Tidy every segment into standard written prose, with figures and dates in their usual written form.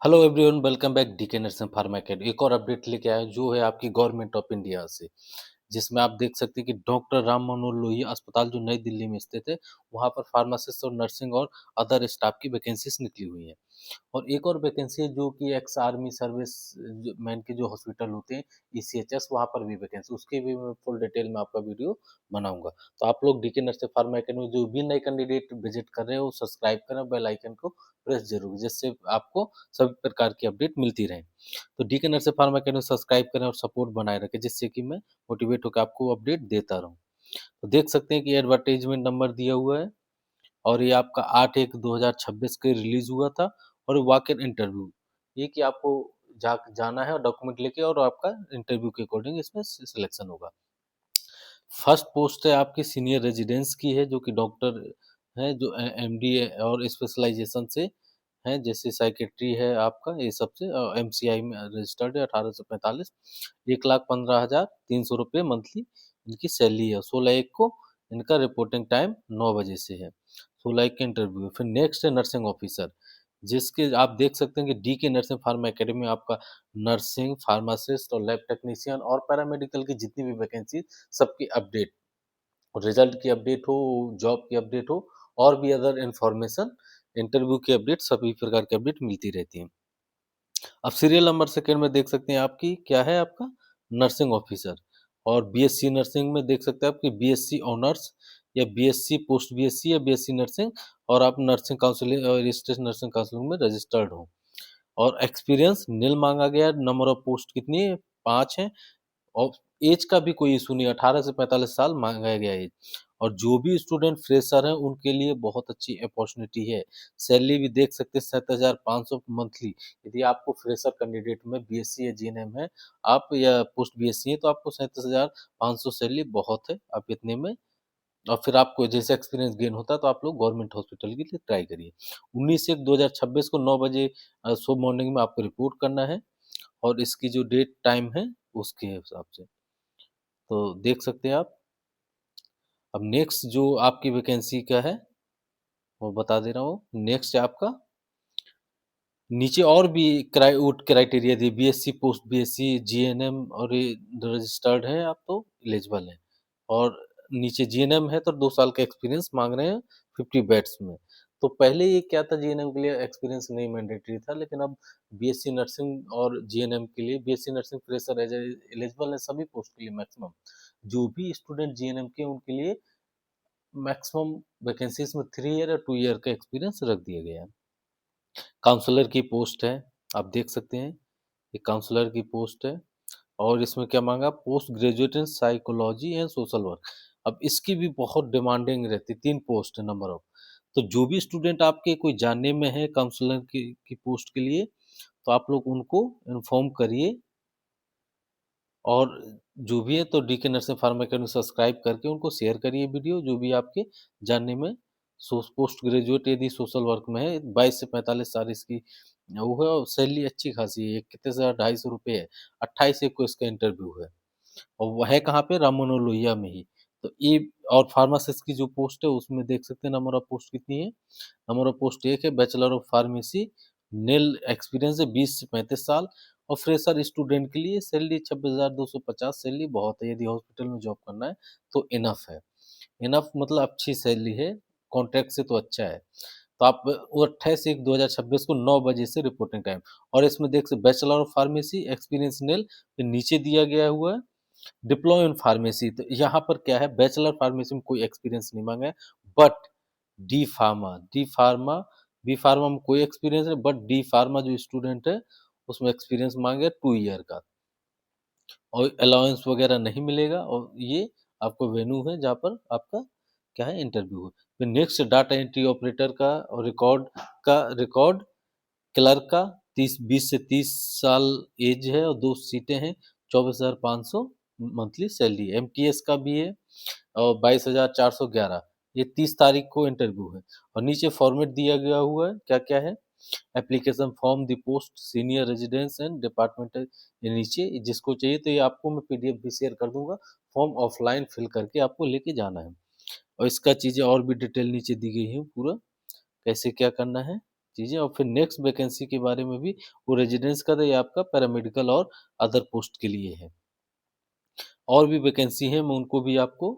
Hello everyone, welcome back DK nursing pharma academy. एक और update लेके आया जो है आपकी गवर्नमेंट ऑफ इंडिया से, जिसमें आप देख सकते हैं कि डॉक्टर राम मनोहर लोहिया अस्पताल जो नई दिल्ली में स्थित है, वहाँ पर फार्मासिस्ट और नर्सिंग और अदर स्टाफ की वैकेंसीज निकली हुई हैं। और एक और वैकेंसी है जो कि एक्स आर्मी सर्विस मैन के जो हॉस्पिटल होते हैं, ईसीएचएस, वहाँ पर भी वैकेंसी, उसकी भी मैं फुल डिटेल में आपका वीडियो बनाऊंगा। तो आप लोग डीके नर्सिंग फार्मा अकेडमी जो भी नए कैंडिडेट विजिट कर रहे हो, सब्सक्राइब करें, बेल आइकन को प्रेस जरूर, जिससे आपको सभी प्रकार की अपडेट मिलती रहे। तो DK nursing pharma academy subscribe करें और सपोर्ट बनाए रखें, जिससे कि मैं मोटिवेट होकर आपको अपडेट देता रहूं। तो देख सकते हैं कि एडवर्टाइजमेंट नंबर दिया हुआ है, और ये आपका 8/1/2026 के रिलीज हुआ था। और वॉक इन इंटरव्यू, ये कि आपको जाना है और डॉक्यूमेंट लेके, और आपका इंटरव्यू के अकॉर्डिंग इसमें सिलेक्शन होगा। फर्स्ट पोस्ट है आपकी सीनियर रेजिडेंस की है, जो कि डॉक्टर है, जो एमडी और स्पेशलाइजेशन से है, जैसे साइकेट्री है आपका, ये सबसे एमसीआई में रजिस्टर्ड है। 1845, 1,15,300 रुपये मंथली इनकी सैलरी है। 16/1 को इनका रिपोर्टिंग टाइम 9 बजे से है। 16/1 का इंटरव्यू है। फिर नेक्स्ट है नर्सिंग ऑफिसर, जिसके आप देख सकते हैं कि डी के नर्सिंग फार्मा अकेडमी में आपका नर्सिंग, फार्मासिस्ट और लैब टेक्नीशियन और पैरामेडिकल की जितनी भी वैकेंसी, सबकी अपडेट, रिजल्ट की अपडेट हो, जॉब की अपडेट हो, और भी अदर इन्फॉर्मेशन, इंटरव्यू की अपडेट, सभी प्रकार की अपडेट मिलती रहती है। अब सीरियल नंबर सेकंड में देख सकते हैं आपकी क्या है, आपका नर्सिंग ऑफिसर। और बीएससी नर्सिंग में देख सकते हैं आपकी बीएससी ऑनर्स, या बीएससी पोस्ट बीएससी, या बीएससी नर्सिंग, और आप नर्सिंग काउंसलिंग और रजिस्ट्रेशन नर्सिंग काउंसलिंग में रजिस्टर्ड हो। और एक्सपीरियंस नील मांगा गया है। नंबर ऑफ पोस्ट कितनी है? 5 है। और एज का भी कोई इशू नहीं, 18 से 45 साल मांगा गया है। और जो भी स्टूडेंट फ्रेशर हैं उनके लिए बहुत अच्छी अपॉर्चुनिटी है। सैलरी भी देख सकते हैं 7,500 मंथली। यदि आपको फ्रेशर कैंडिडेट में बीएससी या जीएनएम है, आप या पोस्ट बीएससी है, तो आपको 37,500 सैलरी बहुत है। आप इतने में, और फिर आपको जैसे एक्सपीरियंस गेन होता है तो आप लोग गवर्नमेंट हॉस्पिटल के लिए ट्राई करिए। 19/1/2026 को 9 बजे सुबह मॉर्निंग में आपको रिपोर्ट करना है, और इसकी जो डेट टाइम है उसके हिसाब से, तो देख सकते हैं आप। अब नेक्स्ट जो आपकी वैकेंसी का है वो बता दे रहा हूँ। नेक्स्ट है आपका, नीचे और भी क्राइटेरिया दिए, बीएससी, पोस्ट बीएससी, जीएनएम, और ये रजिस्टर्ड है आप तो एलिजिबल हैं। और नीचे जीएनएम है तो 2 साल का एक्सपीरियंस मांग रहे हैं 50 बेड्स में। तो पहले ये क्या था, जीएनएम के लिए एक्सपीरियंस नहीं मैंडेटरी था, लेकिन अब बीएससी नर्सिंग और जीएनएम के लिए, बीएससी नर्सिंग फ्रेशर एलिजिबल है सभी पोस्ट के लिए मैक्सिमम। जो भी स्टूडेंट जीएनएम के, उनके लिए मैक्सिमम वैकेंसीज में 3 ईयर या 2 ईयर का एक्सपीरियंस रख दिया गया है। काउंसलर की पोस्ट है, आप देख सकते हैं, ये काउंसलर की पोस्ट है। और इसमें क्या मांगा, post graduate in psychology and social work. अब इसकी भी बहुत डिमांडिंग रहती है, 3 पोस्ट है नंबर ऑफ। तो जो भी स्टूडेंट आपके कोई जानने में है काउंसलर की पोस्ट के लिए, तो आप लोग उनको इन्फॉर्म करिए। और जो भी है तो DK nursing pharma academy subscribe करके उनको शेयर करिए वीडियो, जो भी आपके जानने में। पोस्ट ग्रेजुएट यदि सोशल वर्क में है, 22 से 45 साल इसकी वो है, और सैलरी अच्छी खासी है, कितने से 250 रुपये है। 28/1 को इसका इंटरव्यू है, और वो है कहाँ पे, राम मनोहर लोहिया में ही। तो ये, और फार्मासिस्ट की जो पोस्ट है उसमें देख सकते हैं नंबर ऑफ पोस्ट कितनी है। नंबर ऑफ पोस्ट 1 है, bachelor of pharmacy, nail experience है 20 से 35 साल। और फ्रेशर स्टूडेंट के लिए सैलरी 26,250 सैलरी बहुत है, यदि हॉस्पिटल में जॉब करना है तो इनफ है। इनफ मतलब अच्छी सैलरी है, कॉन्ट्रैक्ट से तो अच्छा है। तो आप वो 28/1/2026 को 9 बजे से रिपोर्टिंग टाइम। और इसमें देख सकते bachelor of pharmacy experience nail, फिर नीचे दिया गया हुआ है डिप्लोमा इन फार्मेसी। तो यहाँ पर क्या है, बैचलर फार्मेसी में कोई एक्सपीरियंस नहीं मांगा है, बट डी फार्मा में कोई एक्सपीरियंस है, बट डी फार्मा जो स्टूडेंट है उसमें एक्सपीरियंस मांगे 2 ईयर का। और अलाउंस वगैरह नहीं मिलेगा, और ये आपको वेन्यू है जहाँ पर आपका क्या है, इंटरव्यू है। फिर नेक्स्ट डाटा एंट्री ऑपरेटर का, और रिकॉर्ड क्लर्क का, 20 से 30 साल एज है, और 2 सीटें हैं। 24,500 मंथली सैलरी। एमटीएस का भी है, और 22,411। ये 30 तारीख को इंटरव्यू है। और नीचे फॉर्मेट दिया गया हुआ है, क्या क्या है, application form, the post, senior residence and departmental. ये नीचे जिसको चाहिए तो ये आपको मैं पीडीएफ भी शेयर कर दूंगा। फॉर्म ऑफलाइन फिल करके आपको लेके जाना है। और इसका चीज़ें और भी डिटेल नीचे दी गई है पूरा, कैसे क्या करना है। चीज़ें। और फिर नेक्स्ट वैकेंसी के बारे में भी वो रेजिडेंस का था, ये आपका पैरामेडिकल और अदर पोस्ट के लिए है। और भी वैकेंसी हैं, मैं उनको भी आपको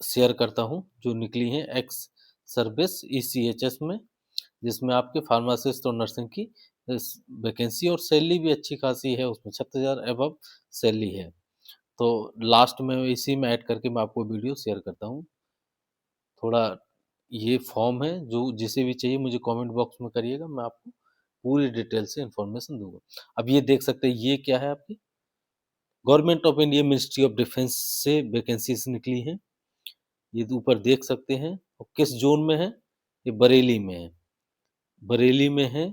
शेयर करता हूँ, जो निकली हैं एक्स सर्विस ईसीएचएस में, जिसमें आपके फार्मासिस्ट और नर्सिंग की वैकेंसी और सैलरी भी अच्छी खासी है, उसमें 36,000 अबव सैलरी है। तो लास्ट में इसी में ऐड करके मैं आपको वीडियो शेयर करता हूँ। थोड़ा ये फॉर्म है, जो जिसे भी चाहिए मुझे कमेंट बॉक्स में करिएगा, मैं आपको पूरी डिटेल से इन्फॉर्मेशन दूंगा। अब ये देख सकते हैं, ये क्या है आपकी government of India ministry of defence से वैकेंसीज निकली हैं। ये ऊपर देख सकते हैं। और किस जोन में है? ये बरेली में है। बरेली में है।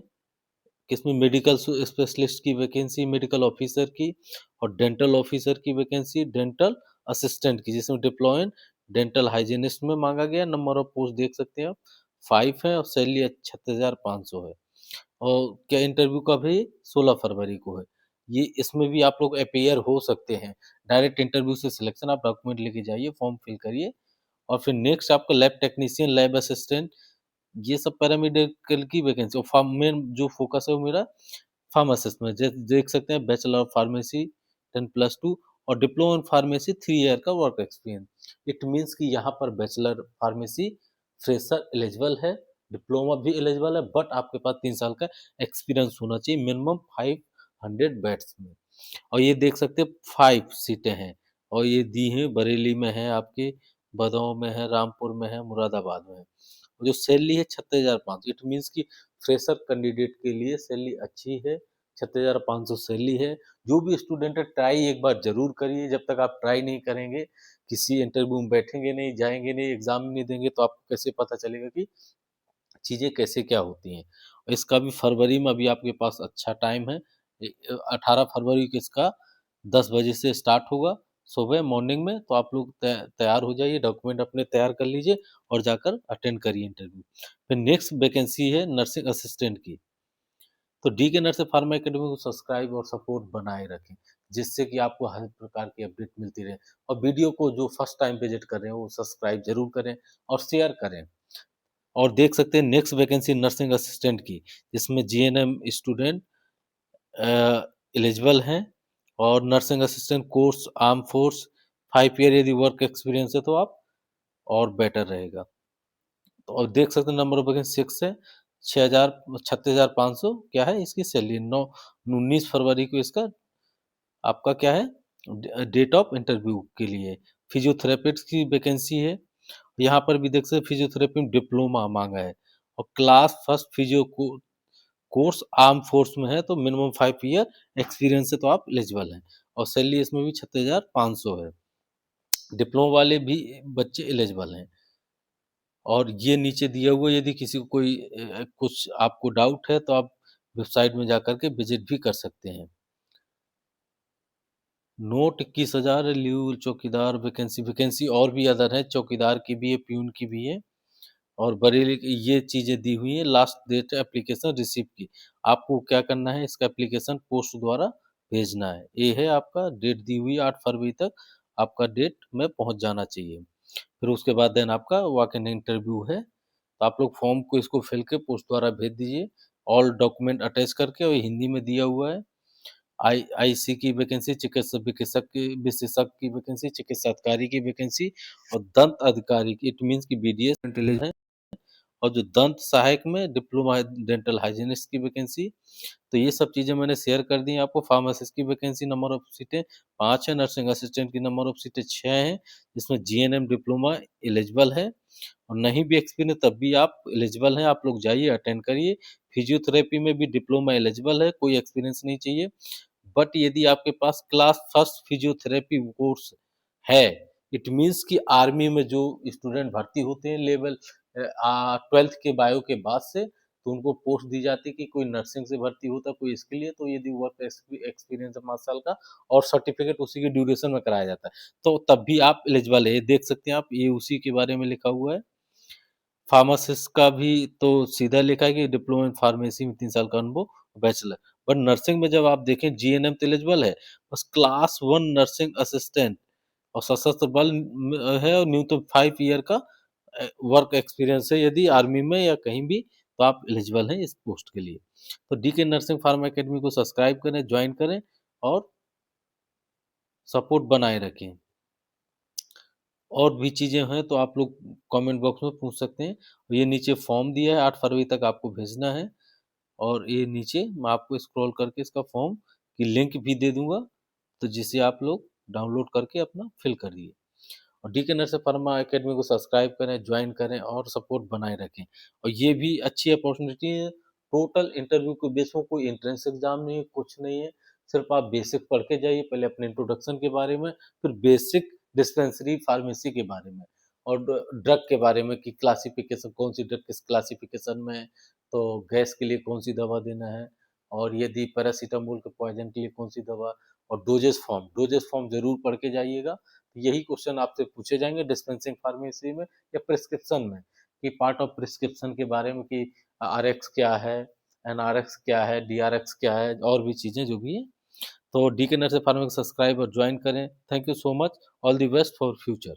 किसमें? मेडिकल स्पेशलिस्ट की वैकेंसी, मेडिकल ऑफिसर की, और डेंटल ऑफिसर की वैकेंसी, डेंटल असिस्टेंट की, जिसमें डिप्लॉयड डेंटल हाइजीनिस्ट में मांगा गया। नंबर ऑफ पोस्ट देख सकते हैं आप, 5 है, और सैलरी 36,500 है। और क्या इंटरव्यू कब है? 16 फरवरी को है। ये इसमें भी आप लोग अपीयर हो सकते हैं। डायरेक्ट इंटरव्यू से सिलेक्शन, आप डॉक्यूमेंट लेके जाइए, फॉर्म फिल करिए। और फिर नेक्स्ट आपका लैब टेक्नीशियन, लैब असिस्टेंट, ये सब पैरामेडिकल की वैकेंसी। और मेन जो फोकस है वो मेरा फार्मासिस्ट में। देख सकते हैं, बैचलर ऑफ फार्मेसी 10+2 और डिप्लोमा इन फार्मेसी 3 ईयर का वर्क एक्सपीरियंस। इट मीन्स कि यहाँ पर बैचलर फार्मेसी फ्रेशर एलिजिबल है, डिप्लोमा भी एलिजिबल है, बट आपके पास 3 साल का एक्सपीरियंस होना चाहिए मिनिमम 500 बेड्स में। और ये देख सकते हैं 5 सीटें हैं, और ये दी हैं बरेली में है, आपके भदोह में है, रामपुर में है, मुरादाबाद में है। जो सैलरी है 36,500, इट मीन्स कि फ्रेशर कैंडिडेट के लिए सैलरी अच्छी है। 36,500 सैलरी है। जो भी स्टूडेंट है, ट्राई एक बार जरूर करिए। जब तक आप ट्राई नहीं करेंगे, किसी इंटरव्यू में बैठेंगे नहीं, जाएंगे नहीं, एग्जाम नहीं देंगे, तो आपको कैसे पता चलेगा कि चीज़ें कैसे क्या होती हैं। और इसका भी फरवरी में अभी आपके पास अच्छा टाइम है। 18 फरवरी को इसका 10 बजे से स्टार्ट होगा सुबह मॉर्निंग में। तो आप लोग तैयार हो जाइए, डॉक्यूमेंट अपने तैयार कर लीजिए और जाकर अटेंड करिए इंटरव्यू। फिर नेक्स्ट वैकेंसी है नर्सिंग असिस्टेंट की। तो डी के नर्सिंग फार्मा एकेडमी को सब्सक्राइब और सपोर्ट बनाए रखें, जिससे कि आपको हर प्रकार की अपडेट मिलती रहे। और वीडियो को जो फर्स्ट टाइम विजिट कर रहे हैं वो सब्सक्राइब जरूर करें और शेयर करें। और देख सकते हैं नेक्स्ट वैकेंसी नर्सिंग असिस्टेंट की, जिसमें जीएनएम स्टूडेंट एलिजिबल हैं। और nursing assistant course arm force 5 year यदि वर्क एक्सपीरियंस है तो आप और बेटर रहेगा। तो और देख सकते हैं नंबर ऑफ वैकेंसी 6 है। 6,000 36,500 क्या है इसकी सैलरी। 19 फरवरी को इसका आपका क्या है डेट ऑफ इंटरव्यू के लिए। फिजियोथेरेपिस्ट की वैकेंसी है। यहाँ पर भी देख सकते हैं फिजियोथेरेपी में डिप्लोमा मांगा है। और class first physio course arm force में है, तो मिनिमम 5 ईयर एक्सपीरियंस से तो आप एलिजिबल हैं। और सैलरी इसमें भी 36,500 है। डिप्लोमा वाले भी बच्चे एलिजिबल हैं। और ये नीचे दिया हुआ है, यदि किसी को कोई कुछ आपको डाउट है तो आप वेबसाइट में जाकर के विजिट भी कर सकते हैं। नोट 21,000 लीव चौकीदार वैकेंसी। वैकेंसी और भी अदर है, चौकीदार की भी है, प्यून की भी है। और बरेली की ये चीज़ें दी हुई हैं। लास्ट डेट है एप्लीकेशन रिसीव की। आपको क्या करना है, इसका एप्लीकेशन पोस्ट द्वारा भेजना है। ये है आपका डेट दी हुई है, 8 फरवरी तक आपका डेट में पहुंच जाना चाहिए। फिर उसके बाद देन आपका वॉक इन इंटरव्यू है। तो आप लोग फॉर्म को इसको फिल के पोस्ट द्वारा भेज दीजिए, ऑल डॉक्यूमेंट अटैच करके। और ये हिंदी में दिया हुआ है। आईसी की वैकेंसी, चिकित्सा विशेषज्ञ की वैकेंसी, चिकित्सा अधिकारी की वैकेंसी, और दंत अधिकारी की, इट मीन्स की बीडीएस इंटेलिजेंस। और जो दंत सहायक में डिप्लोमा डेंटल हाइजीनिस्ट की वैकेंसी। तो ये सब चीज़ें मैंने शेयर कर दी हैं आपको। फार्मासिस्ट की वैकेंसी नंबर ऑफ सीटें 5 है। नर्सिंग असिस्टेंट की नंबर ऑफ सीटें 6 हैं। जिसमें जीएनएम डिप्लोमा एलिजिबल है। और नहीं भी एक्सपीरियंस तब भी आप एलिजिबल हैं, आप लोग जाइए अटेंड करिए। फिजियोथेरेपी में भी डिप्लोमा एलिजिबल है, कोई एक्सपीरियंस नहीं चाहिए। बट यदि आपके पास क्लास फर्स्ट फिजियोथेरेपी कोर्स है, इट मीन्स कि आर्मी में जो स्टूडेंट भर्ती होते हैं लेवल 12th के बायो के बाद से, तो उनको पोस्ट दी जाती है कि कोई नर्सिंग से भर्ती होता है, कोई इसके लिए। तो यदि वर्क एक्सपीरियंस है 5 साल का, और सर्टिफिकेट उसी के ड्यूरेशन में कराया जाता है, तो तब भी आप एलिजिबल है। ये देख सकते हैं आप, ये उसी के बारे में लिखा हुआ है। फार्मासिस्ट का भी तो सीधा लिखा है कि डिप्लोमा इन फार्मेसी में 3 साल का अनुभव, बैचलर। बट नर्सिंग में जब आप देखें जीएनएम तो एलिजिबल है, बस क्लास 1 नर्सिंग असिस्टेंट और सशस्त्र बल है, और न्यूनतम 5 ईयर का वर्क एक्सपीरियंस है, यदि आर्मी में या कहीं भी तो आप एलिजिबल हैं इस पोस्ट के लिए। तो डीके नर्सिंग फार्मा एकेडमी को सब्सक्राइब करें, ज्वाइन करें और सपोर्ट बनाए रखें। और भी चीज़ें हैं तो आप लोग कमेंट बॉक्स में पूछ सकते हैं। ये नीचे फॉर्म दिया है, 8 फरवरी तक आपको भेजना है और ये नीचे मैं आपको स्क्रॉल करके इसका फॉर्म की लिंक भी दे दूँगा, तो जिसे आप लोग डाउनलोड करके अपना फिल करिए। और डीके नर्सिंग फार्मा एकेडमी को सब्सक्राइब करें, ज्वाइन करें और सपोर्ट बनाए रखें। और ये भी अच्छी अपॉर्चुनिटी है, टोटल इंटरव्यू के बेस में कोई एंट्रेंस एग्ज़ाम नहीं है, कुछ नहीं है। सिर्फ आप बेसिक पढ़ के जाइए, पहले अपने इंट्रोडक्शन के बारे में, फिर बेसिक डिस्पेंसरी फार्मेसी के बारे में और ड्रग के बारे में कि क्लासिफिकेशन कौन-सी ड्रग किस क्लासिफिकेशन में है, तो गैस के लिए कौन-सी दवा देना है और यदि पैरासिटामोल के पॉइज़न के लिए कौन-सी दवा और डोजेज़ फॉर्म ज़रूर पढ़ के जाइएगा। यही क्वेश्चन आपसे पूछे जाएँगे डिस्पेंसिंग फार्मेसी में या प्रिस्क्रिप्शन में कि पार्ट ऑफ प्रिस्क्रिप्शन के बारे में कि आरएक्स क्या है, एनआरएक्स क्या है, डीआरएक्स क्या है और भी चीज़ें जो भी हैं। तो डीके नर्सिंग फार्मा को सब्सक्राइब और जॉइन करें। Thank you so much. All the best for future.